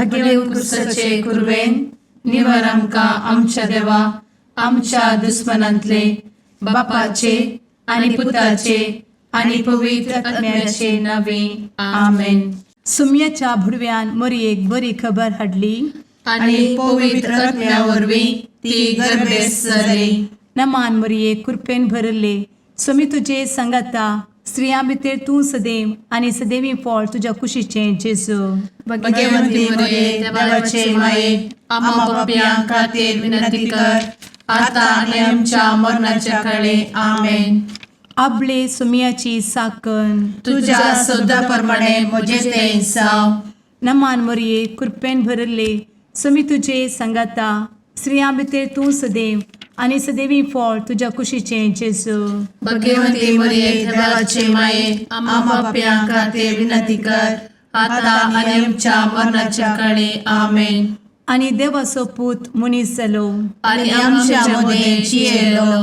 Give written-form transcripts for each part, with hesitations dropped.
भगेवन कुर्साचे कुर्वेन निवार आमकां आमच्या देवा आमच्या दुस्मनांतले बापाचे आनी पुताचे आनी पवित्र आत्म्याचे नावे आमेन. सुम्याच्या भुडव्यान मरयेक बरी खबर हाडली आनी पवित्र आत्म्या वरवीं ती गर्भेस जाली. नमान मरयेक कृपेन भरले सुमी तुजे संगाता स्त्रियां भितर तूं सदैव आनी सदैवी फळ तुज्या कुशीचें जेजू. भगवंती मरिये देवाचे माये आम्हा पाप्यां खातीर विनंती कर आता आनी आमच्या मरणाच्या काळी आमेन. आपले सुमयाची साकन तुझ्या सोदा प्रमाणे म्हजे तें जाव. नमान मरये कृपेन भरले सुमी तुजे संगाता स्त्रियां भितर तूं सदैव आनी सदैवी फळ तुज्या कुशीचें जेजू. भगवंती मरिये देवाचे माये आम्हा पाप्यां खातीर विनंती कर आता आनी आमच्या मरणाच्या काळी आमेन. आनी देवाचो पूत मनीस जालो आनी आमच्या मदीं जियेलो.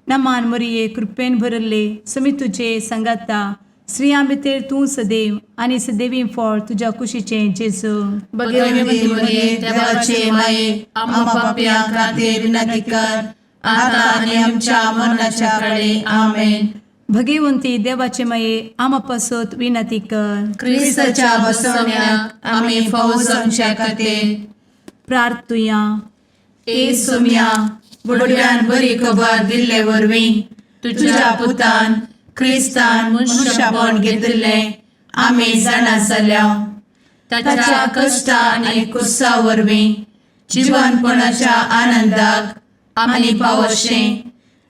नमान मरये कृपेन भरले सुमी तुजे संगाता स्त्रियां भितर तूं सदैव आनी सदैवी फळ तुज्या कुशीचें जेजू. भगवंती मरिये देवाचे माये आम्हा पाप्यां खातीर विनंती कर आता आनी आमच्या मरणाच्या काळी आमेन. भगवंती देवाचे माये आमा पासत विनंती कर. क्रिस्ताच्या बसवण्याक आमी फौज आमच्या खातीर प्रार्थुया. ए सुम्या बुडव्यान बरी खबर दिल्ले वरवीं तुज्या पुतान क्रिस्तान मनशापण घेतिल्ले आमी जाणा जाल्या. ताच्या कश्टा आनी कुर्सा वरवीं जिवनपणाच्या आनंदाक आमी पावशें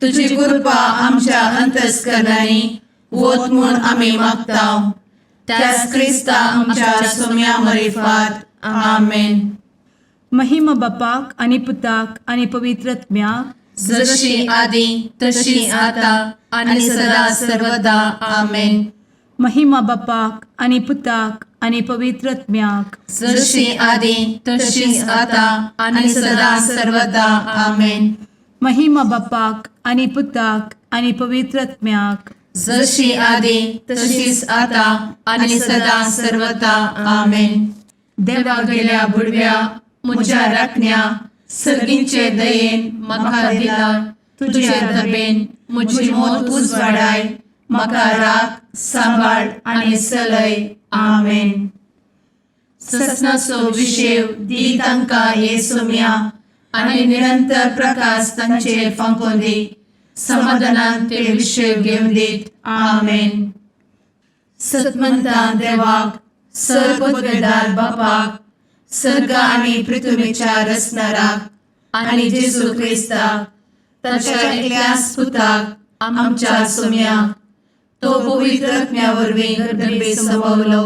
तुजी कृपा आमच्या अंतस्करणांनी वोत म्हूण आमी मागताव. त्याच क्रिस्ता आमच्या सुम्या मरिफात आमेन. महिमा बापाक आनी पुताक आनी पवित्र आत्म्याक जशी आदी तशी आता आनी सदा सर्वदा आमेन. महिमा बापाक आनी पुताक आनी पवित्र आत्म्याक जशी आदी तशीच आता आनी सदा सर्वदा आमेन. महिमा बापाक आनी पुताक आनी पवित्र आत्म्याक जशी आदी तशीच आता आनी सदा सर्वदा आमेन. देवा गेल्या बुडव्या म्हज्या राखण्या सर्गींचे दयेन म्हाका दिला तुजे धबेन म्हजी मोत उजवाडाय म्हाका राख सांबाळ आनी चलय आमेन. ससनाचो विशेव दी तांकां ये सुम्या आनी निरंतर प्रकाश तांचेर फांकून दी. समाधानान ते विशेव घेवन दीत आमेन. सतमंता देवाक सर्वपदवेदार बापाक सर्ग आनी पृथ्वीच्या रचणाराक आनी जेजू क्रिस्ताक ताच्या एकल्याच पुताक आमच्या सुम्याक तो पवित्र आत्म्या वरवीं गर्भेत संभवलो.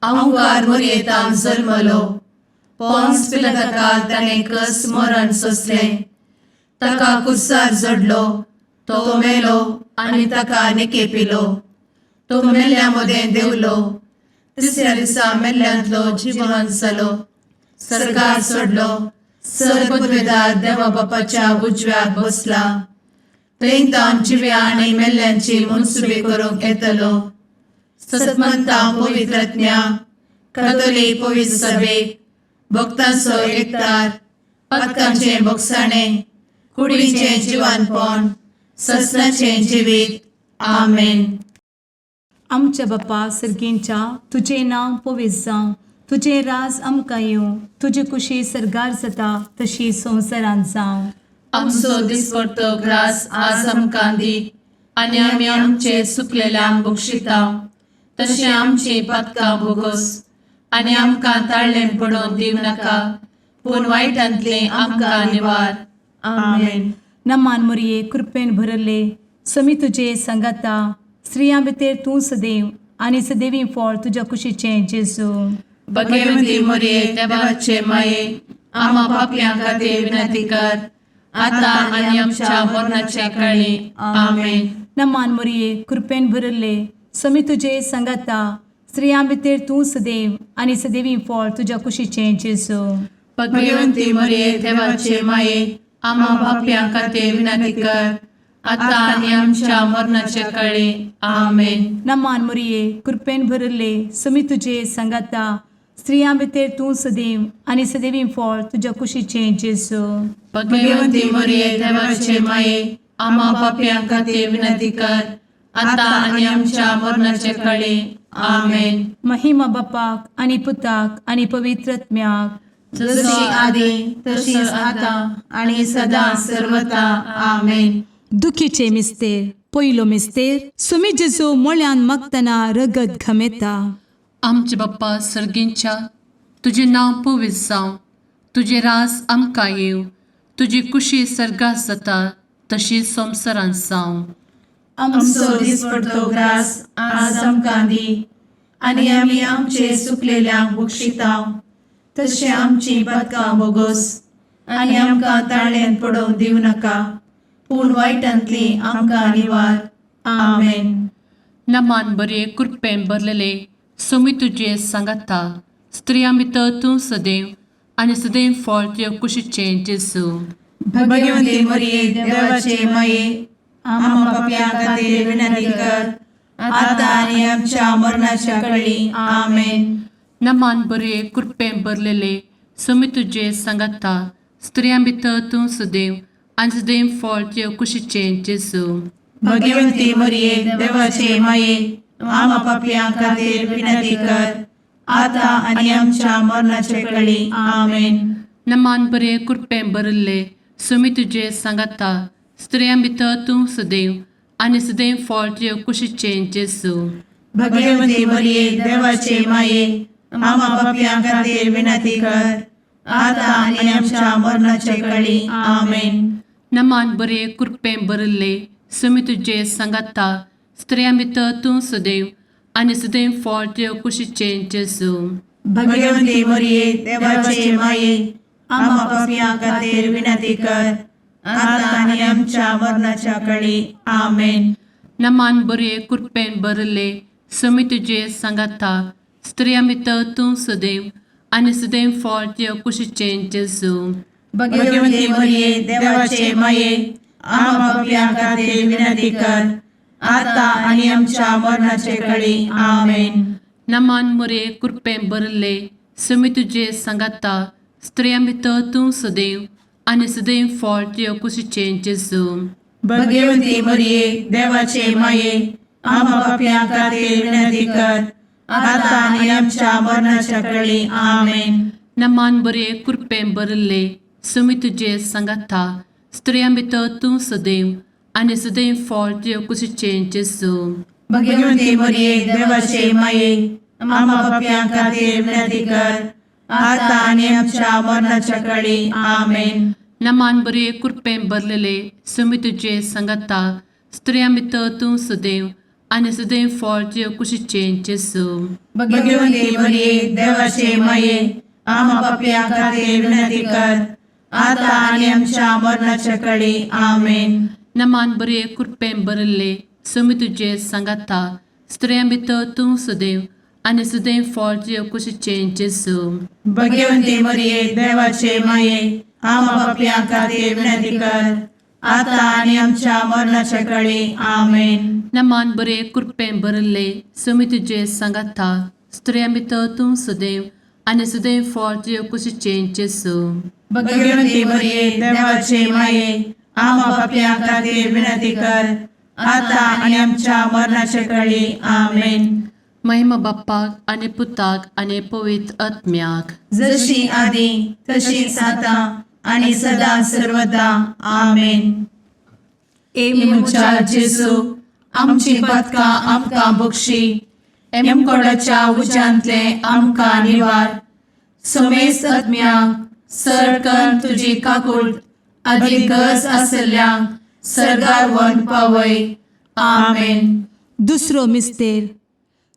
अंगार मरयेंत जल्मलो. पोंस पिलाताकाल ताणें कस मरण सोंसलें. ताका कुर्सार जडलो. तो मेलो आनी ताका निकेपिलो. तो मेल्ल्या मदें देंवलो. तिसऱ्या दिसा मेल्ल्यांतलो जिवंत जालो. सरकार सोडलो. सर्वपदवेदार देवा बापाच्या उजव्याक बसला. थंय तां जिव्या आनी मेल्ल्यांची मनसुबी करूंक येतलो. सतमंता पवित्र आत्म्या कातोलीक पवित्र सभेक भक्तांचो एकठार पातकांचें भोगसाणें कुडीचें जिवनपण ससनाचें जिवीत आमेन. आमच्या बापा सर्गींच्या तुजें नांव पवित्र जावं. तुजें राज आमकां येवं. तुजी कुशी सरगार जाता तशी संवसारांत जावं. आमचो दिसपडटो ग्रास आज आमकां दी आनी आमी आमचे चुकलेल्यांक बक्षितांव. तशें आमची पातकां भोगोस आनी आमकां ताळ्ळें पडोवन दिव नाका पूण वायटांतलें आमकां निवार आमेन. नमान मरये कृपेन भरले समी तुजे संगाता स्त्रियां भितर तूं सदैव आनी सदैवी फळ तुज्या कुशीचें जेजू. भगवंती मरिये देवाचे माये आम्हा पाप्यां खातीर विनंती कर आता आनी आमच्या मरणाच्या काळी आमेन. नमान मरये कृपेन भरले समी तुजे संगाता स्त्रियां भितर तूं सदैव आनी सदैवी फळ तुज्या कुशीचें जेजू. भगवंती मरिये देवाचे माये आम्हा पाप्यां खातीर विनंती कर आता आनी आमच्या मरणाच्या काळी आमेन. नमान मरये कृपेन भरले समी तुजे संगाता स्त्रियां भितर तूं सदैव आनी सदैवी फळ तुज्या कुशीचें जेजू. भगवंती मरिये देवाचे माये आम्हा पाप्यां खातीर विनंती कर आता आणि आमच्या मरणाचे काळी आमेन. महिमा बापाक आनी पुताक आनी पवित्रत्म्याक, जशी आदी तशीच आता आणि सदा सर्वदा आमेन. दुखीचे मिस्तेर. पयलो मिस्तेर. सुमी जेजू मोळ्यान मागतना रगत घमेता. आमचे बाप्पा सर्गींच्या तुझे नाव पवित्र जावं, तुझे रास आमकां येव, तुजी कुशी सर्गात जाता तशी संवसारांत जावं. आमचो दिसपडटो ग्रास आज आमकां दी, आनी आमी आमचे सुकलेल्यांक बक्षिताव. तशें आमची पातकां बोगोस आनी आमकां ताळ्यान पडोवंक दिवं नाका, पूण वायटांतली आमकां निवार. आमेन. नमान बरे कृपेन भरलेले सोमी तुजे सांगाता, स्त्रियां भितर तूं सदैव आनी सदैव फळ तुज्या कुशीचें जेजू. भगवंती मरिये देवाचे माये आम्हा पाप्यां खातीर विनंती कर आता आनी आमच्या मरणाच्या काळी. आमेन. नमान बरे कृपेन भरलेले सोमी तुजे सांगाता, स्त्रियां भितर तूं सदैव आनी सदैव फळ तुज्या कुशीचें जेजू. भगवंती मरिये देवाचे माये आम्हा पाप्यां खातीर विनंती कर आता आनी आमच्या मरणाचे काळी. आमेन. नमान बरे कृपेन भरले सोमी तुजे सांगाता, स्त्रियां भितर तूं सदैव आनी सदैव फळ तुज्या कुशीचें जेजू. भगवंती मरिये देवाचे माये आम्हा पाप्यां खातीर विनंती कर आता आनी आमच्या मरणाचे काळी. आमेन. नमान बरे कृपेन भरले सोमी तुजे सांगाता, स्त्रियां भितर तूं सदैव आनी सदैव फळ तुज्या कुशीचें जेजू. भगवंती मरिये देवाचे माये आम्हा पाप्यां खातीर विनंती कर आता आनी आमच्या मरणाच्या काळी. आमेन. नमान बरे कृपेन भरले सोमी तुजे सांगाता, स्त्रियां भितर तूं सदैव आनी सदैव फळ तुज्या कुशीचें जेजू. भगवंती मरिये देवाचे माये आम्हा पाप्यां खातीर विनंती कर आता आनी आमच्या मरणाचे काळी. आमेन. नमान बरे कृपेन भरले सोमी तुजे सांगाता, स्त्रियां भितर तूं सदैव आनी सदैव फळ तुज्या कुशीचें जेजू. भगवंती मरिये देवाचे माये आम्हा पाप्यां खातीर विनंती कर आता आनी आमच्या मरणाच्या काळी. आमेन. नमान बरे कृपेन भरले सोमी तुजे सांगाता, स्त्रियां भितर तूं सदैव आनी सदैव फळ तुज्या कुशीचें जेजू. भगवंती मरिये देवाचे माये आम्हा पाप्यां खातीर विनंती कर आता आनी आमच्या मरणाच्या काळी. आमेन. नमान बरे कृपेन भरलेले सोमी तुजे सांगाता, स्त्रियां भितर तूं सदैव आनी सदैव फळ तुज्या कुशीचें जेजू. भगवंती मरिये देवाचे माये आम्हा पाप्यां खातीर विनंती कर आता आनी आमच्या मरणाच्या काळी. आमेन. नमान बरे कृपेन भरले सोमी तुजे सांगाता, स्त्रियां भितर तूं सदैव आनी सदैव फळ तुज्या कुशीचें जेजू. भगवंती मरिये देवाचे माये आम्हा पाप्यां खातीर विनंती कर आता आनी आमच्या मरणाच्या काळी. आमेन. नमान बरे कृपेन भरले सोमी तुजे सांगाता, स्त्रियां भितर तूं सदैव आनी सदैव फळ तुज्या कुशीचें जेजू. भगवंती मरिये देवाचे माये आम्हा पाप्यां खातीर विनंती कर आता आनी आमच्या मरणाच्या काळी. आमेन. महिमा बाप्पाक आनी पुताक आनी पवित्र आत्म्याक, जशी आदी तशीच आता आनी सदा सर्वदा. आमेन. मुचा जेजू आमची पातकां आमकां बक्षी, एमकोडाच्या उज्यांतले आमकां निवार. सोमेस आत्म्यांक सडकन तुजी काकूट अधिक गरज आसल्यांक सर्गार व्हरून पावय. आमेन. दुसरो मिस्तेर.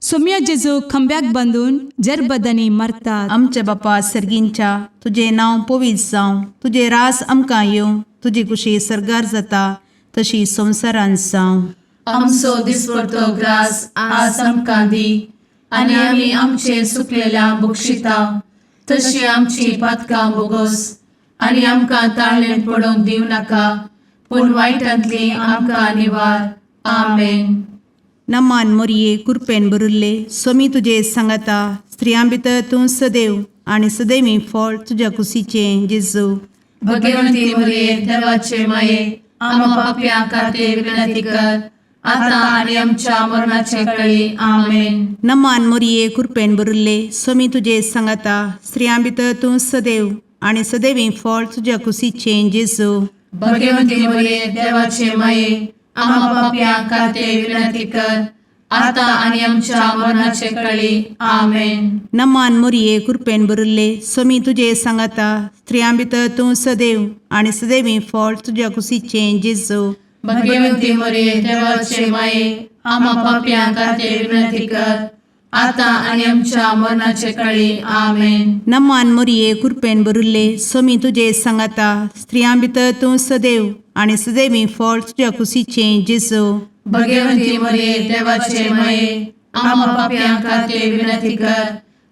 सोम्या जेजू खंब्याक बांदून जरबदांनी मारतात. आमचे बापा सर्गींच्या तुझे नाव पवित्र जावं, तुझे रास आमकां येवं, तुजी कुशी सर्गार जाता तशी संवसारांत जावं. आमचो दिसपडटो ग्रास आज आमकां दी, आनी आमी आमचे सुकलेल्यांक बक्षिताव. तशी आमची पातकां बोगोस आनी आमकां ताळ्यान पडोवंक दिवं नाका, पूण वायटांतली आमकां निवार. आमेन. नमान मोरये कृपेन बरुल्ले स्वामी तुझे सांगाता स्त्रियां भितर तूं सदैव आणि सदैवी फळ तुझ्या कुशीचे जेजू. भगवंती मरिये देवाचे माये आम्हा पाप्यां खातीर विनंती कर आता आणि आमच्या मरणाचे काळी आमेन. नमान मोरये कृपेन बरुल्ले स्वामी तुझे सांगाता स्त्रियां भितर तूं सदैव आणि सदैवी फळ तुझ्या कुशीचे जेजू. भगवंती मरिये देवाचे माये आम्हा पाप्यां खातीर विनंती कर आता आणि आमच्या मरणाचे काळी आमेन. नमान मोरये कृपेन बरुल्ले स्वामी तुझे सांगाता स्त्रियां भितर तूं सदैव आणि सदैवी फळ तुझ्या कुशीचे जेजू. भगवंती मरिये देवाचे माये आम्हा पाप्यां खातीर विनंती कर आता आणि आमच्या मरणाचे काळी आमेन. नमान मोरये कृपेन बरुल्ले स्वामी तुझे सांगाता स्त्रियां भितर तूं सदैव आणि सदैवी फळ तुझ्या कुशीचे जेजू. भगवंती मरिये देवाचे माये आम्हा पाप्यां खातीर विनंती कर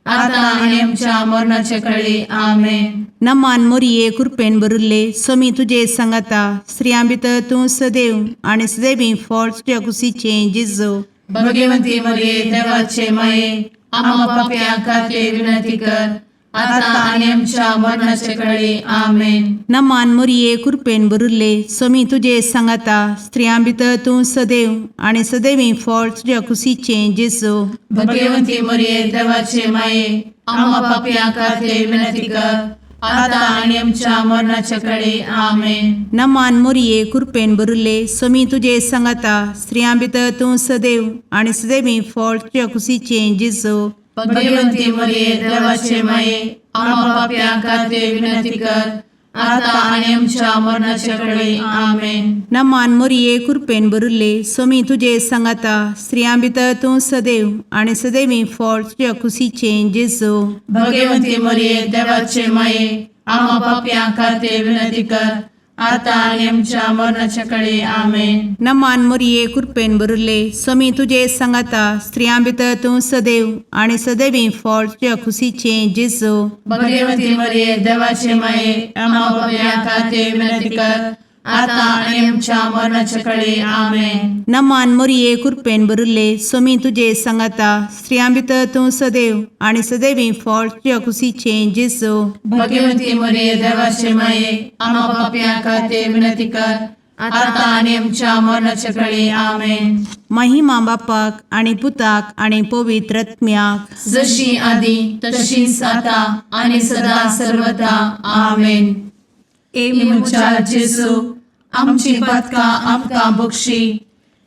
आता आणि आमच्या मरणाचे काळी आमेन. नमान मोरये कृपेन बरुल्ले स्वामी तुझे सांगाता स्त्रियां भितर तूं सदैव आणि सदैवी फळ तुझ्या कुशीचे जेजू. भगवंती मरिये देवाचे माये आम्हा पाप्यां खातीर विनंती कर आता आणि आमच्या मरणाचे काळी आमेन. नमान मोरये कृपेन बरुल्ले स्वामी तुझे सांगाता स्त्रियां भितर तूं सदैव आणि सदैवी फळ तुझ्या कुशीचे जेजू. भगवंती मरिये देवाचे माये आम्हा पाप्यां खातीर विनंती कर आता आणि आमच्या मरणाचे काळी आमेन. नमान मोरये कृपेन बरुल्ले स्वामी तुझे सांगाता स्त्रियां भितर तूं सदैव आणि सदैवी फळ तुझ्या कुशीचे जेजू. भगवंती मरिये देवाचे माये आम्हा पाप्यां खातीर विनंती कर आता आणि आमच्या मरणाचे काळी आमेन. नमान मोरये कृपेन बरुल्ले स्वामी तुझे सांगाता स्त्रियां भितर तूं सदैव आणि सदैवी फळ तुझ्या कुशीचे जेजू. भगवंती मरिये देवाचे माये आम्हा पाप्यां खातीर विनंती कर आता आणि आमच्या मरणाच्या काळी आमेन. नमान मोरये कृपेन बरुल्ले स्वामी तुझे सांगाता स्त्रियां भितर तूं सदैव आणि सदैवी फळ तुझ्या कुशीचे जेजू. भगवंती मरिये देवाचे माये आम्हा पाप्यां खातीर विनंती कर आता आणि आमच्या मरणाच्या काळी आमेन. नमान मोरये कृपेन बरुल्ले स्वामी तुझे सांगाता स्त्रियां भितर तूं सदैव आणि सदैवी फळ तुझ्या कुशीचे जेजू. भगवंती मरिये देवाचे माये आम्हा पाप्यां खातीर विनंती कर आता आणि आमच्या मरणाच्या काळी आमेन. महिमा बापाक आणि पुताक आणि पवित्र आत्म्याक जशी आधी तशीच आता आणि सदा सर्वदा आमेन. एमच्या जेजू आमची पदका आमकां बक्षी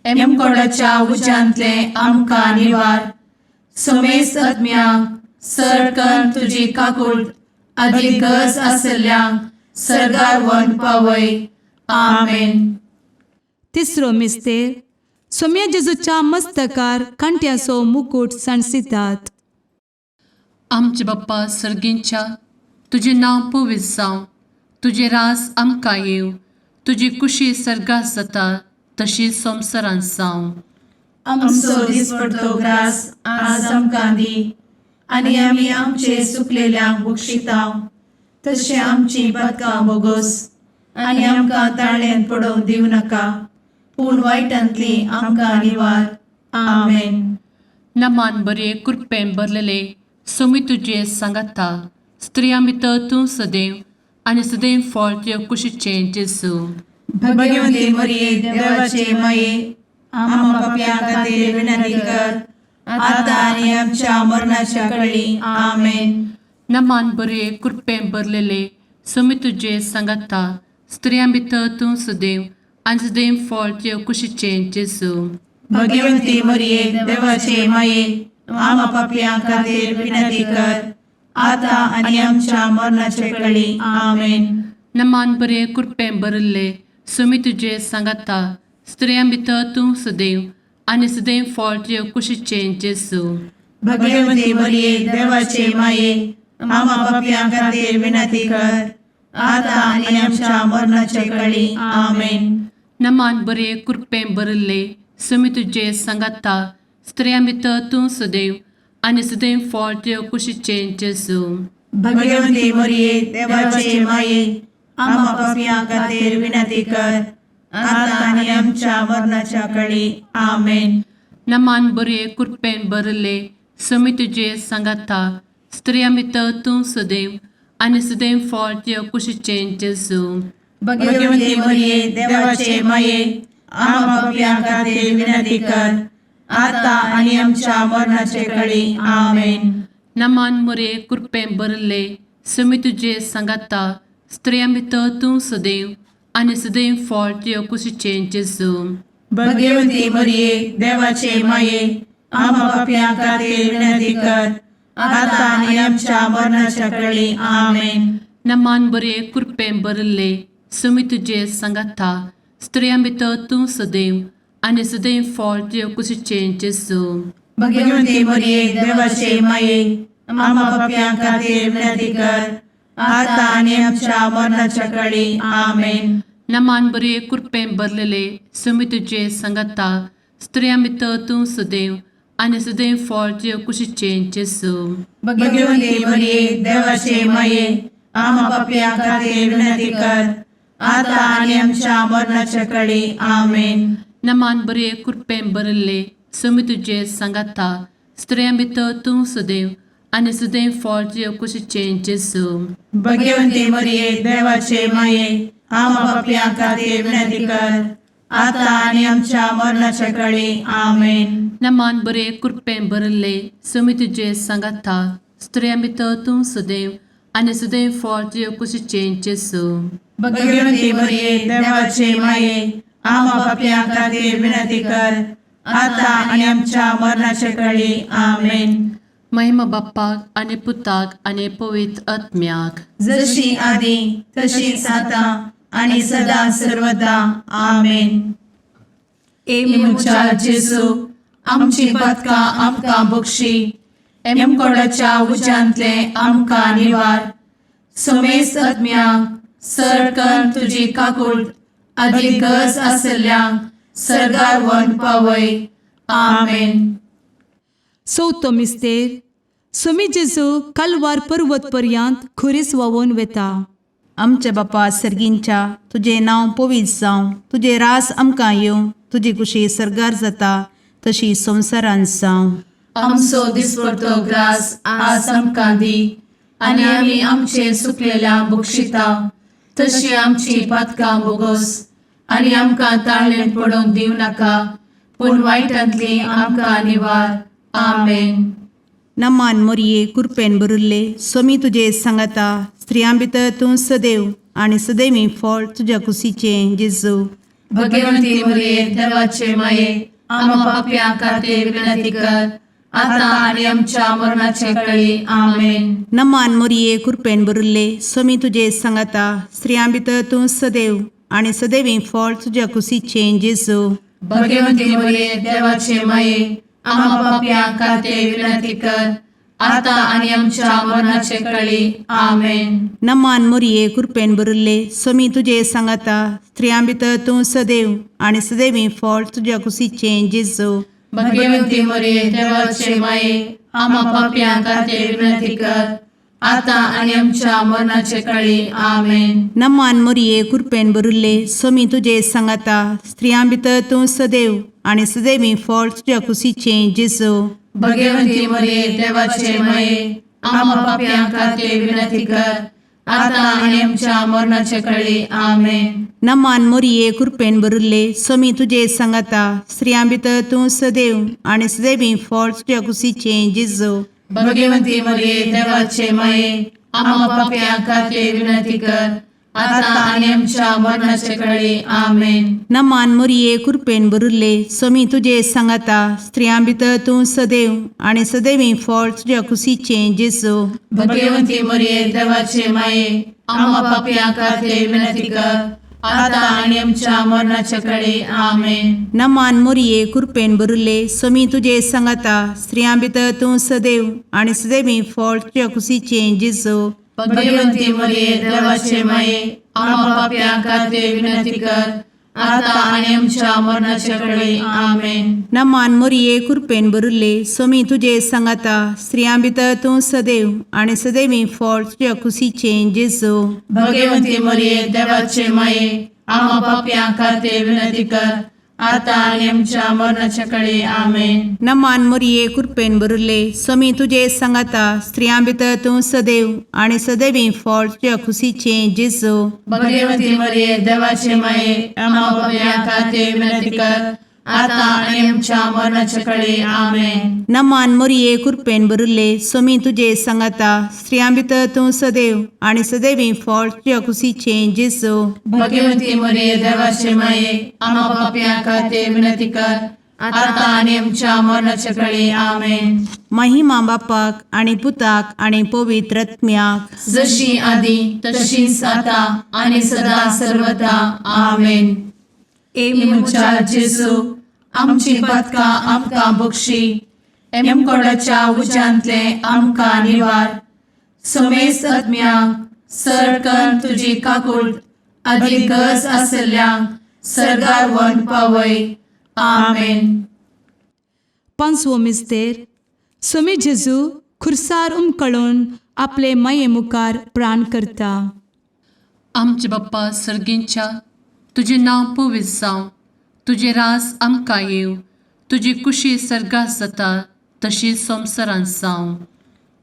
एमकोडाच्या उज्यांतले आमकां निवार. समेस्त आत्म्यांक सडकन तुजी काकूट अधिक गज आसल्यांक सर्गार वन पावय. आमेन. तिसरो मिस्तेर सोम्या जेजूच्या मस्तकार कांट्याचो मुकुट सणसितात. आमचे बाप्पा सर्गींच्या तुझे नांव पवित्र जावं, तुझे रास आमकां येव, तुजी कुशी सर्गास जाता तशी संवसारांत जावं. आमचो दीस पडतो ग्रास आज आमकां दी आनी आमी आमचे सुकलेल्यांक बक्षिताव तशें आमची पदकां बोगोस आनी आमकां ताळ्यान पडोवन दिवं नाका पूण वायटांतली आमकां निवार. आमेन. नमान बरे कृपेन भरलेले सोमी तुजे सांगाता स्त्रियां भितर तूं सदैव आणि सदैव फळ तुझ्या कुशीचे जेजू. भगवंती मरिये देवाचे माये आम्हा पाप्यां खातीर विनंती कर आता आनी आमच्या मरणाच्या काळी. आमेन. नमान बरे कृपेन भरलेले सोमी तुजे सांगाता स्त्रियां भितर तूं सदैव आणि सदैव फळ तुझ्या कुशीचे जेजू. भगवंती मरिये देवाचे माये आम्हा पाप्यां खातीर विनंती कर आता आनी आमच्या मरणाचे काळी. आमेन. नमान बरे कृपेन भरले सोमी तुजे सांगाता स्त्रियां भितर तूं सदैव आणि सदैव फळ तुझ्या कुशीचे जेजू. भगवंती मरिये देवाचे माये आम्हा पाप्यां खातीर विनंती कर आता आनी आमच्या मरणाचे काळी. आमेन. नमान बरे कृपेन भरले सोमी तुजे सांगाता स्त्रियां भितर तूं सदैव आणि सदैव फळ तुझ्या कुशीचे जेजू. भगवंती मरिये देवाचे माये आम्हा पाप्यां खातीर विनंती कर आता आनी आमच्या मरणाच्या काळी. आमेन. नमान बरे कृपेन भरले समी तुझे सांगाता स्त्रिया भितर तूं सदैव आणि सदैव फळ तुझ्या कुशीचें जेजू. भाग्यवंती मरिये देवाचे माये आम्हा पापियां खातीर विनंती कर आता आणि आमच्या मरणाचे काळी आमेन. नमान बरे कृपेन भरले समी तुझे सांगाता स्त्रिया भितर तूं सदैव आणि सदैव फळ तुझ्या कुशीचें जेजू. भाग्यवंती मरिये देवाचे माये आम्हा पापियां खातीर विनंती कर आता आणि आमच्या मरणाच्या काळी आमेन. नमान बरे कृपेन भरले समी तुझे सांगाता स्त्रिया भितर तूं सदैव आणि सदैव फळ तुझ्या कुशीचें जेजू. भाग्यवंती मरिये देवाचे माये आम्हा पापियां खातीर विनंती कर आता आणि आमच्या मरणाच्या काळी आमेन. नमान बरे कृपेन भरलेले समी तुझे सांगाता स्त्रिया भितर तूं सदैव आणि सदैव फळ तुझ्या कुशीचें जेजू. भाग्यवंती मरिये देवाचे माये आम्हा पापियां खातीर विनंती कर आता आणि आमच्या मरणाच्या काळी आमेन. नमान बरे कृपेन भरले समी तुझे सांगाता स्त्रिया भितर तूं सदैव आणि सदैव फळ तुझ्या कुशीचें जेजू. भाग्यवंती मरिये देवाचे माये आम्हा पापियां खातीर विनंती कर आता आणि आमच्या मरणाच्या काळी आमेन. नमान बरे कृपेन भरले समी तुझे सांगाता स्त्रिया भितर तूं सदैव आणि सदैव फळ तुझ्या कुशीचें जेजू. भाग्यवंती मरिये देवाचे माये आम्हा पापियां खातीर विनंती कर आता आणि आमच्या मरणाच्या काळी आमेन. महिमा बाप्पाक आणि पुताक आणि पवित्र आत्म्याक जशी आधी तशीच आता आणि सदा सर्वदा आमेन. मुचा जेजू आमची पदकां आमकां बक्षी एमकोडाच्या उज्यांतले आमकां निवार. समेस्त आत्म्यांक सडकन तुजी काकूट अधिक गरज आसल्यांक सरगार वन पावय. आमेन. चवथो मिस्तेर समी जेजू कालवार पर्वत पर्यंत खुरीस वावून वेता. आमच्या बापा सर्गींच्या तुझे नांव पवित्र जावं, तुझे रास आमकां येवं, तुजी कुशी सरगार जाता तशी संवसारांत जावं. आमचो दिसपडटो ग्रास आज आमकां दी आणि आमी आमचे सुकलेल्यांक बक्षिता तशी आमची पातकां बोगोस आणि आमकां ताळ्ळें पडोवंक दिव नाका पूण वायटांतली आमकां निवार. आमेन. नमान मरिये कृपेन भरिल्ले समी तुजे सांगाता स्त्रियां भितर तूं सदैव आणि सदैवी फळ तुझ्या कुशीचें जेजू. भगवंती मरिये देवाचे माये आम्हा पापियां खातीर विनंती कर आता आणि आमच्या मरणाचे काळी. आमेन. नमान मरिये कृपेन भरिल्ले समी तुजे सांगाता स्त्रियां भितर तूं सदैव आणि सदैवी फळ तुझ्या कुशीचें जेजू. भगवंती मरिये देवाचे माये आम्हा पापियां खातीर विनंती कर आता आणि आमच्या मरणाचे काळी. आमेन. नमान मरिये कृपेन भरिल्ले समी तुजे सांगाता स्त्रियां भितर तूं सदैव आणि सदैवी फळ तुझ्या कुशीचें जेजू. भगवंती मरिये देवाचे माये आम्हा पापियां खातीर विनंती कर आता आणि आमच्या मरणाचे काळी. आमेन. नमान मरिये कृपेन भरिल्ले समी तुजे सांगाता स्त्रियां भितर तूं सदैव आणि सदैवी फळ तुझ्या कुशीचें जेजू. भगवंती मरिये देवाचे माये आम्हा पापियां खातीर विनंती कर आता आणि आमच्या मरणाचे काळी. आमेन. नमान मरिये कृपेन भरिल्ले समी तुजे सांगाता स्त्रियां भितर तूं सदैव आणि सदैवी फळ तुझ्या कुशीचें जेजू. भगवंती मरिये देवाचे माये आम्हा पापियां खातीर विनंती कर आता आणि आमच्या मरणाचे काळी. आमेन. नमान मरिये कृपेन भरिल्ले समी तुजे सांगाता स्त्रियां भितर तूं सदैव आणि सदैवी फळ तुझ्या कुशीचें जेजू. भगवंती मरिये देवाचे माये आम्हा पापियां खातीर विनंती कर आता आणि आमच्या मरणाचे काळी. आमेन. नमान मरिये कृपेन भरिल्ले समी तुजे सांगाता स्त्रियां भितर तूं सदैव आणि सदैवी फळ तुझ्या कुशीचें जेजू. भगवंती मरिये देवाचे माये आम्हा पापियां खातीर विनंती कर आता आणि आमच्या मरणाचे काळी. आमेन. नमान मरिये कृपेन भरिल्ले समी तुजे सांगाता स्त्रियां भितर तूं सदैव आणि सदैवी फळ तुझ्या कुशीचें जेजू. भगवंती मरिये देवाचे माये आम्हा पापियां खातीर विनंती कर आता आणि आमच्या मरणाच्या काळी आमेन. नमान मोरये कृपेन बरुले स्वामी तुझे सांगाता स्त्रियां भितर तूं सदैव आणि सदैवी फळ तुझ्या खुशीचे जेजू. भगवती मरिये देवाचे माये आम्हा पाप्या खाते विनंती कर, आता आणि आमच्या मरणाच्या काळी आमेन. नमान मोरये कृपेन बरुले स्वामी तुझे सांगाता स्त्रियां भितर तूं सदैव आणि सदैवी फळ तुझ्या खुशीचे जेजू. भगवती मरिये देवाचे माये आम्हा पाप्या खाते विनंती कर, आता आणि आमच्या मरणाच्या काळी आमेन. महिमा बापाक आणि पुताक आणि पवित्र आत्म्याक, जशी आधी तशीच आता आणि सदा सर्वदा आमेन. मुचा जेजू आमची पदका आमकां बक्षी, एमकोडाच्या उज्यांतले आमकां निवार. सोमेस आत्म्यांक सरकन तुजी काकूट, अधिक गरज आसल्यांक सरगार वन पावय. आमेन. पांचवो मिस्तेर. स्वामी जेजू खुर्सार उमकळून आपले माये मुखार प्राण करता. आमचे बाप्पा सर्गींच्या तुझे नांव पवित्र जावं, तुझे रास आमकां येव, तुजी कुशी सर्गास जाता तशी संवसारांत जावं.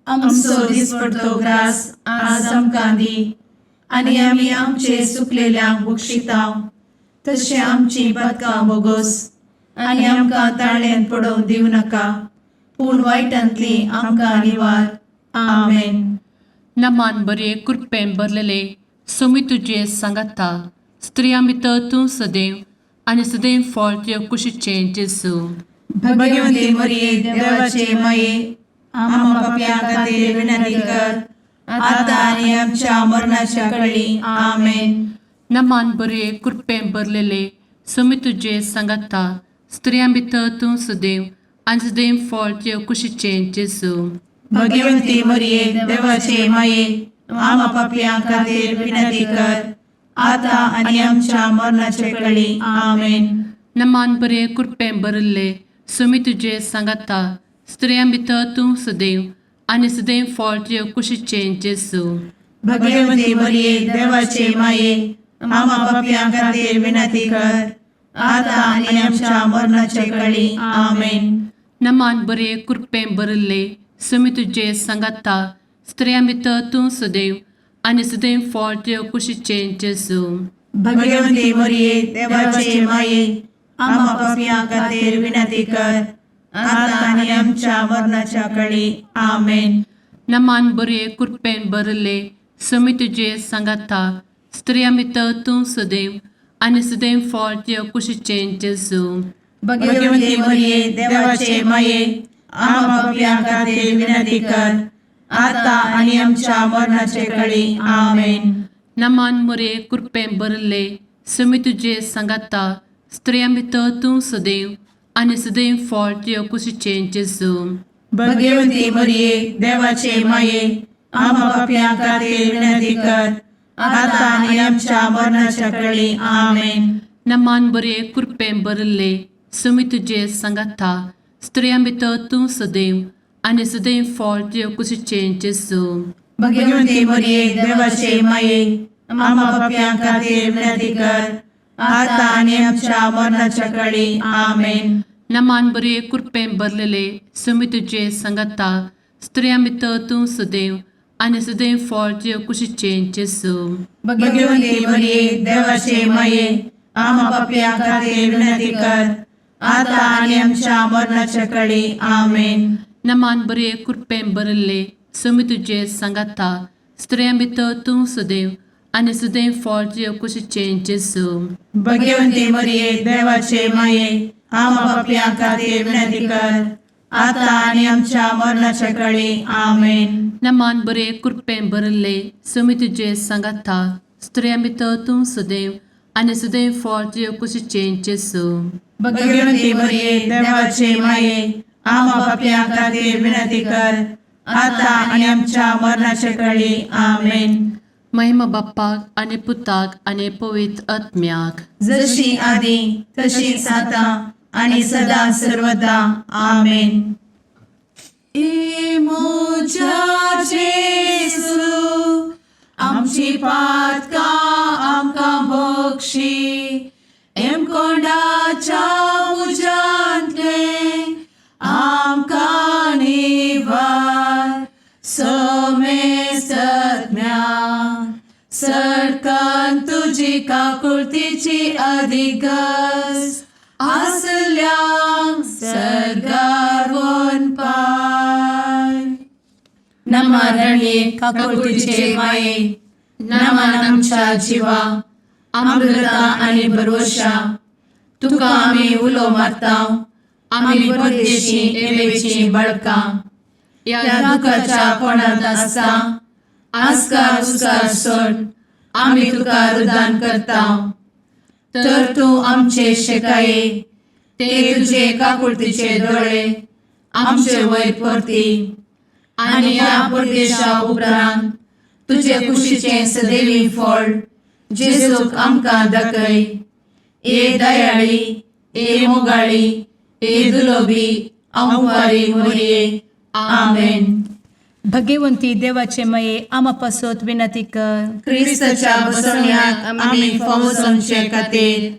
आमचो दिसपडतो ग्रास आज आमकां दी, आनी आमी आमचे सुकलेल्यांक बक्षिताव. तशें आमची पदकां बोगोस आनी आमकां ताळ्यान पडोवंक दिवं नाका, पूण वायटांतली आमकां निवार. आमेन. नमान बरे कृपेन भरलेले सोमी तुझे सांगाता स्त्रियां भितर तूं सदैव आणि सदैव फळ तुझ्या कुशीचे जेजू. भगवती मरिये देवाचे माये आम्हा पाप्यां खातीर विनंती कर, आता आनी आमच्या मरणाच्या काळी आमेन. नमान बरे कृपेन भरलेले सोमी तुझे सांगाता स्त्रियां भितर तूं सदैव आणि सदैव फळ तुझ्या कुशीचे जेजू. भगवती मरिये देवाचे माये आम्हा पाप्यां खातीर विनंती कर, आता आनी आमच्या मरणाच्या काळी आमेन. नमान बरे कृपेन भरले सोमी तुझे सांगाता स्त्रियां भितर तूं सदैव आणि सदैव फळ तुझ्या कुशीचे जेजू. भगवती मरिये देवाचे माये आम्हा पाप्यां खातीर विनंती कर, आता आनी आमच्या मरणाच्या काळी आमेन. नमान बरे कृपेन भरले सोमी तुझे सांगाता स्त्रियां भितर तूं सदैव आणि सदैव फळ तुझ्या कुशीचे जेजू. भगवती मरिये देवाचे माये आम्हा पाप्यां खातीर विनंती कर, आता आनी आमच्या मरणाच्या काळी आमेन. नमान बरे कृपेन भरले सोमी तुझे सांगाता स्त्रियां भितर तूं सदैव आणि सदैव फळ तुझ्या कुशीचे जेजू. भगवती मरिये देवाचे माये आम्हा पाप्यां खातीर विनंती कर, आता आनी आमच्या मरणाच्या काळी आमेन. नमान बरे कृपेन भरले सोमी तुझे सांगाता स्त्रियां भितर तूं सदैव आणि सदैव फळ तुझ्या कुशीचे जेजू. भगवती मरिये देवाचे माये आम्हा पाप्यां खातीर विनंती कर, आता आनी आमच्या मरणाच्या काळी आमेन. नमान बरे कृपेन भरले सोमी तुझे सांगाता स्त्रियां भितर तूं सदैव आणि सदैव फळ तुझ्या कुशीचे जेजू. भगवती मरिये देवाचे माये आम्हा पाप्यां खातीर विनंती कर, आता आनी आमच्या मरणाच्या काळी आमेन. नमान बरे कृपेन भरलेले सोमी तुझे सांगाता स्त्रियां भितर तूं सदैव आणि सदैव फळ तुझ्या कुशीचे जेजू. भगवती मरिये देवाचे माये आम्हा पाप्यां खातीर विनंती कर, आता आनी आमच्या मरणाच्या काळी आमेन. नमान बरे कृपेन भरले सोमी तुझे सांगाता स्त्रियां भितर तूं सदैव आणि सदैव फळ तुझ्या कुशीचे जेजू. भगवती मरिये देवाचे माये आम्हा पाप्यां खातीर विनंती कर, आता आनी आमच्या मरणाच्या काळी आमेन. नमान बरे कृपेन भरले सोमी तुझे सांगाता स्त्रियां भितर तूं सदैव आणि सदैव फळ तुझ्या कुशीचे जेजू. भगवती मरिये देवाचे माये आम्हा पाप्यां खातीर विनंती कर, आता आनी आमच्या मरणाच्या काळी आमेन. महिमा बाप्पाक आणि पुताक आणि पवित्र आत्म्याक, जशी आधी तशीच आता आणि सदा सर्वदा आमेन. मोजा जेसू आमची पातका आमकां बक्षी, एम कोंडाच्या तुझी काकुळतीची अधिगस आसल्या सरगार वन पाय. नमारणे काकुळतीचे माये, नमान आमच्या जीवा अमृता आणि भरवशा. तुका आम्ही उलो मारताव, आम्ही परदेशी येवेची बळका. या दुःखाच्या कोणात असता आस्कार उस्कार सोड, आम्ही तुका रुदान करताव. तर तू आमचे शेकाये, ते तुझे काकुळतीचे डोळे आमचे वयर परती. आणि या परदेशा उपरांत तुझे कुशीचे सदैवी फळ जेजूक आमकां दाखय. ए दयाळी, ए मोगाळी, ए दुलोबी अंवारी मोरये. आमेन. भगवंती देवाचे मये आम्हा पासत विनंती कर. क्रिस्ताच्या बसवण्याक आम्ही फावोसमचे खातीर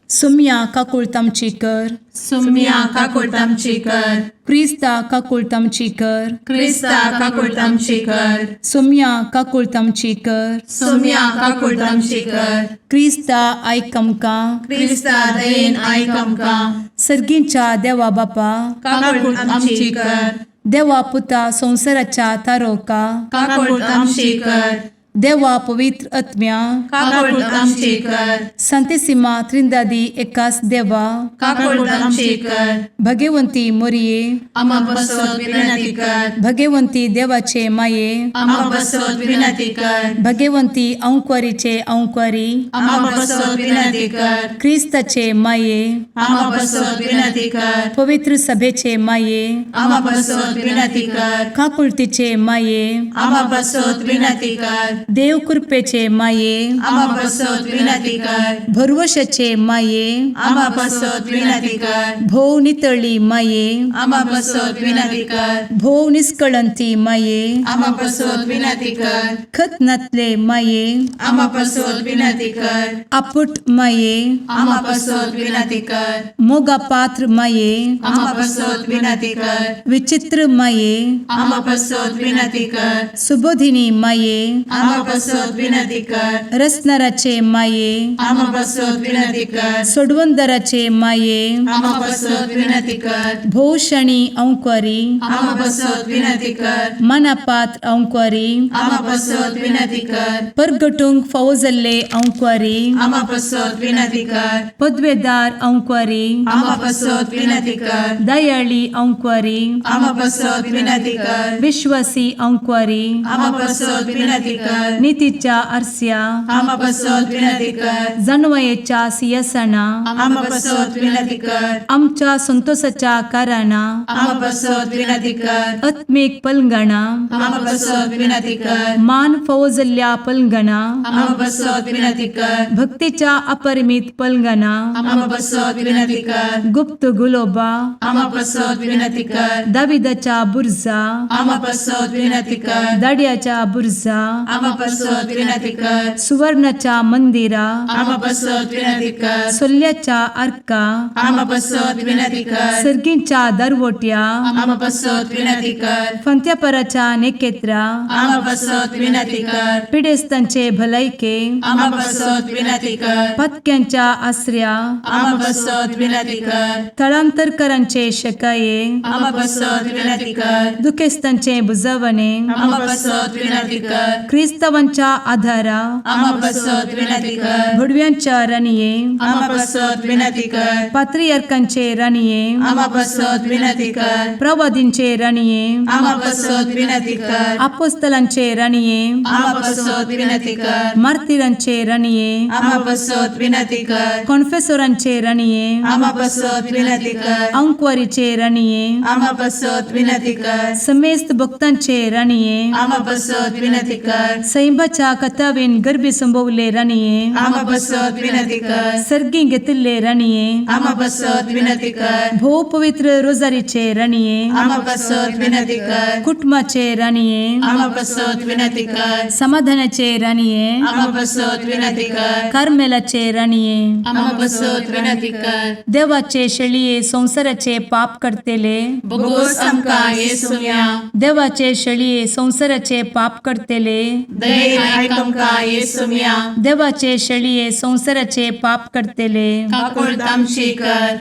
सुम्या काकुळतामची कर. सुम्या काकुळतामची कर. क्रिस्ता काकुळतामची कर. क्रिस्ता काकुळतामची कर. सुम्या काकुळतामची कर. सुम्या काकुळतामची कर. क्रिस्ता आयकमका. क्रिस्ता दयेन आयक आमकां. सर्गींच्या देवा बापा, काकुळतामची कर. देवा पुता संसाराच्या तारोका, काकुळतामची कर. देवा पवित्र आत्म्या, काकुळतामची कर. संतेसिमा त्रिंदादी एकाच देवा, काकुळतामची कर. भगवंती मोरिये, आम्हा बसवत विनंती कर. भगवंती देवाचे माये, आम्हा बसवत विनंती कर. भगवंती औंक्वारीचे औंक्वारी, आम्हा बसवत विनंती कर. ख्रिस्ताचे माये, आम्हा बसवत विनंती कर. पवित्र सभेचे माये, आम्हा बसवत विनंती कर. काकुळतीचे माये, आम्हा बसवत विनंती कर. देव कृपेचे माये, आम्हा बसवत विनंती कर. भरवशाचे माये, आम्हा बसवत विनंती कर. भोव नितळी माये, आम्हा बसवत विनंती कर. भोव निष्कळंती माये, आम्हा बसवत विनंती कर. खतनातले माये, आम्हा बसवत विनंती कर. आपुट माये, आम्हा बसवत विनंती कर. मोगा पात्र माये, आम्हा बसवत विनंती कर. विचित्र माये, आम्हा बसवत विनंती कर. सुबोधिनी माये, आम्हा बसवत विनंती कर. रसनाराचे माये, आम्हा बसवत विनंती कर. सोडवंदराचे माये, आम्हा बसवत विनंती कर. भोषणी औंक्वारी, आम्हा बसवत विनंती कर. मनापात्र औंक्वारी, आम्हा बसवत विनंती कर. परगटुंग फौजल्ले औंक्वारी, आम्हा बसवत विनंती कर. पदवेदार औंक्वारी, आम्हा बसवत विनंती कर. दयाळी औंक्वारी, आम्हा बसवत विनंती कर. विश्वासी औंक्वारी, आम्हा बसवत विनंती कर. नीतीच्या आरस्या, आम्हा बसवत विनंती कर. जणवयेच्या सिंहासना, आम्हा बसवत विनंती कर. आमच्या संतोषाच्या काराना, आम्हा बसवत विनंती कर. आत्मिक पलंगणा, आम्हा बसवत विनंती कर. मान फौजल्या पलंगणा, आम्हा बसवत विनंती कर. भक्तीच्या अपरिमित पलंगणा, आम्हा बसवत विनंती कर. गुप्त गुलोबा, आम्हा बसवत विनंती कर. दाविदाच्या बुरजा, आम्हा बसवत विनंती कर. दाडियाच्या बुरजा, आम्हा बसवत विनंती कर. सुवर्णाच्या मंदिरा, आम्हा बसवत विनंती कर. सोल्याच्या अर्का, आम्हा बसवत विनंती कर. सर्गींच्या दरवोट्या, आम्हा बसवत विनंती कर. फंत्यापराच्या नेकेत्रा, आम्हा बसवत विनंती कर. पिडेस्तांचे भलायके, आम्हा बसवत विनंती कर. पथक्यांच्या आश्रया, आम्हा बसवत विनंती कर. स्थळांतरकरांचे शकाये, आम्हा बसवत विनंती कर. दुखेस्तांचे बुजावणे, आम्हा बसवत विनंती कर. ख्रिस्तवांच्या आधारा, आम्हा बसवत विनंती कर. भडव्यांच्या राणीये, आम्हा बसवत विनंती कर. पात्रियार्कांचे राणीये, आम्हा बसवत विनंती कर. प्रवादींचे राणीये, आम्हा बसवत विनंती कर. अपोस्तलांचे राणीये, आम्हा बसवत विनंती कर. मार्तिरांचे राणीये, आम्हा बसवत विनंती कर. कॉन्फेसोरांचे राणीये, आम्हा बसवत विनंती कर. अंकवारीचे राणीये, आम्हा बसवत विनंती कर. समेस्त भक्तांचे राणीये, आम्हा बसवत विनंती कर. सैंबाच्या कथावेन गर्भी संभवले राणीये, आम्हा बसवत विनंती कर. सर्गी घेतले राणीये, आम्हा बसवत विनंती कर. भो पवित्र रोजारीचे राणीये, आम्हा बसवत विनंती कर. कुटुंबाचे राणीये, आम्हा बसवत विनंती कर. समाधानाचे राणीये, आम्हा बसवत विनंती कर. कार्मेलाचे राणीये, आम्हा बसवत विनंती कर. देवाचे शेळीये संसाराचे पाप करतेले, बघोस आमकां येसुया. देवाचे शेळीये संसाराचे पाप करतेले, दयेन आयक आमकां येसू मिया देवाचे शेळये संवसाराचे पाप करतेले काकूळ तामशी कर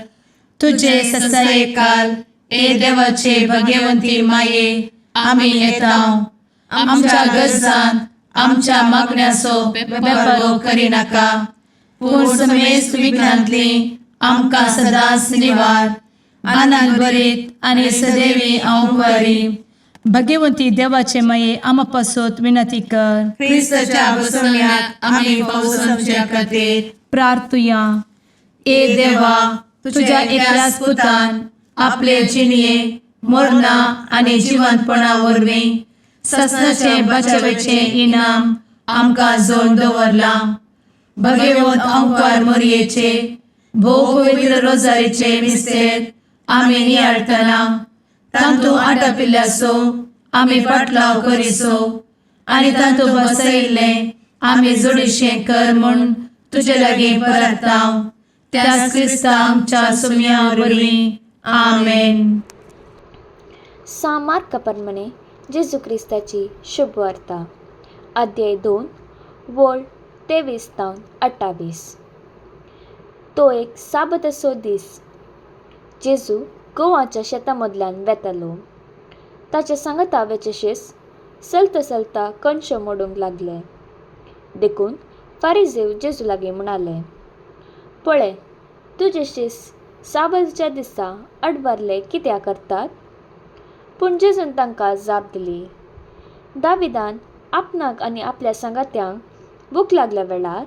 तुझे ससाये काल ए देवाचे भगवंती माये आमी येता आमच्या गरजान आमच्या मागण्याचो बेपारो करी नाका पूण समेस्त विघ्नांतली आमकां सदांच निवार आनंद बरीत आनी सदैवी औंकवारी भगवंती देवाचे माये आमा पासत विनंती कर क्रिस्ताच्या बसवण्यात आमी पावसांच्या खातीर प्रार्थुया ए देवा तुझ्या एकल्याच पुतान आपले जिणये मरणा आनी जिवंतपणा वरवीं ससनाचे बचावेचे इनाम आमकां जोड दवरला भगवंत औंकार मोरयेचे भोव पवित्र रोजारीचे मिस्तेर आमी नियाळटना तांतू आटापिल्ल्यासो आमी पाटलाव करिसो आनी तांतू बसयिल्ले आमी जोडिशें कर म्हूण तुजे लागीं परतांव त्याच क्रिस्ता आमच्या सुम्या वरवीं आमेन. सामार कपरमणे जेजू क्रिस्ताची शुभ वार्ता अध्याय 2 वोळ 23-28. तो एक साबतसो दीस जेजू गोवाच्या शेतामदल्यान वेतालो. ताचे सांगता वेचेशीस चलता कणशे मोडूंक लागले. देखून फारिजेव जेजू लागीं म्हणाले, पळय, तुजे शीस साबतच्या दिसा आडबारले कित्याक करतात? पूण जेजून तांकां जाप दिली, दाविदान आपणाक आनी आपल्या सांगात्यांक भूक लागल्या वेळार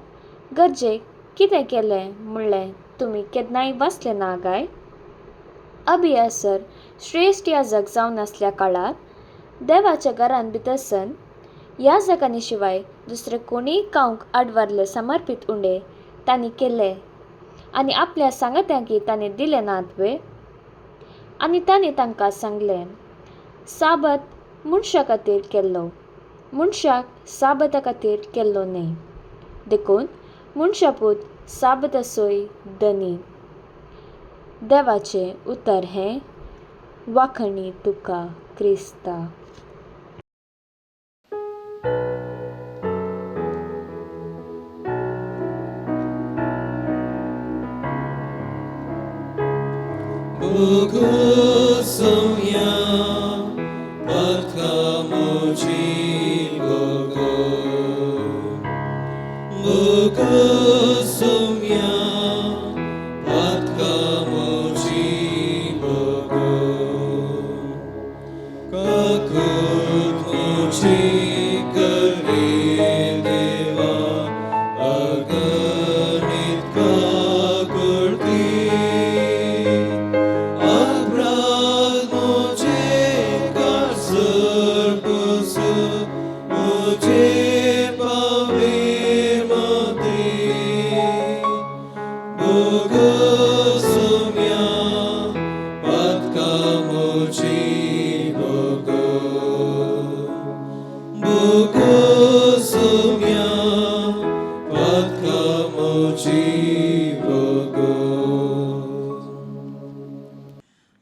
गरजेक कितें केलें म्हणलें तुमी केन्नाय वाचलें ना काय? अबियासर श्रेश्ठ याजक जावन आसल्या काळात देवाच्या घरान भितरसन याजकांनी शिवाय दुसरे कोणीय कावंक आडवारले समर्पीत उंडे तांणी केले आनी आपल्या सांगात्यांकी तांणी दिले नात वे. आनी तांणी तांकां सांगलें, साबत मनशा खातीर केल्लो, मनशाक साबता खातीर केल्लो न्हय. देखून मनशापूत साबतसोय धनी. देवाचें उतर हें वाखणी तुका क्रिस्ता.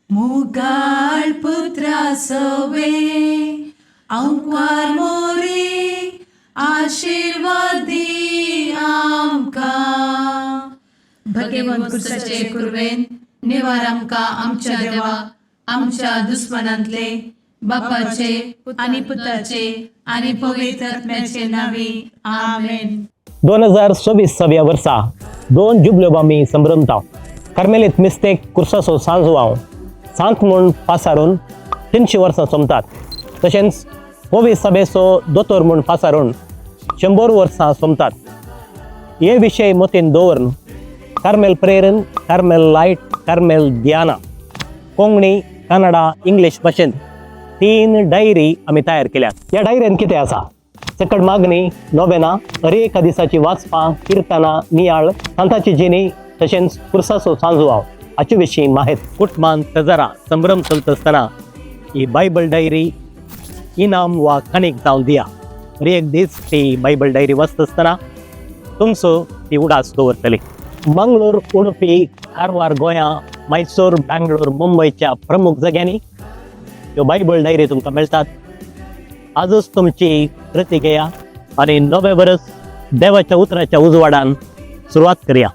मुगाळ पुत्रा सवे औंकवार मोरी आशीर्वाद दी आमकां. भगवंत क्रिस्ताचे कुरवेन निवार आमकां आमच्या देवा आमच्या दुस्मनांतले बापाचे आनी पुताचे आनी पवित्र आत्म्याचे नावी आमेन. 2026 वर्सा 2 जुबल्यो आमी संभ्रमता. कार्मेलीत मिस्तेक कुर्साचो सांजवाव सांत म्हूण पासारून 300 वर्सां सोमतात. तशेंच पवी सभेचो दोतोर म्हूण पासारून 100 वर्सां सोमतात. हे विशय मतीन दवरून कार्मेल प्रेरन, कार्मेल लायट, कार्मेल दियाना कोंकणी, कन्नडा, इंग्लीश भाशेंत 3 डायरी आमी तयार केल्यात. ह्या डायरेन कितें आसा? सकट मागणी, नोवेना, हर एका दिसाची वाचपां, किर्तनां, नियाळ, सांताची जिणी, तशेंच कुर्साचो सांजवाव हाचे विशीं माहीत. कुटुंबान तेजारा संभ्रम चलता आसतना ही बायबल डायरी इनाम वा काणीक जावन दिया. हर एक दीस ती बायबल डायरी वाचता आसतना तुमचो ती उडास दवरतली. मंगळूर, उडपी, कारवार गोंयां, मैसूर, बँगलोर, मुंबयच्या प्रमुख जाग्यांनी ह्यो बायबल डायरी तुमकां मेळटात. आजूच तुमची प्रती घेया आणि नवे वर्स देवाच्या उतराच्या उजवाडान सुरवात करूया.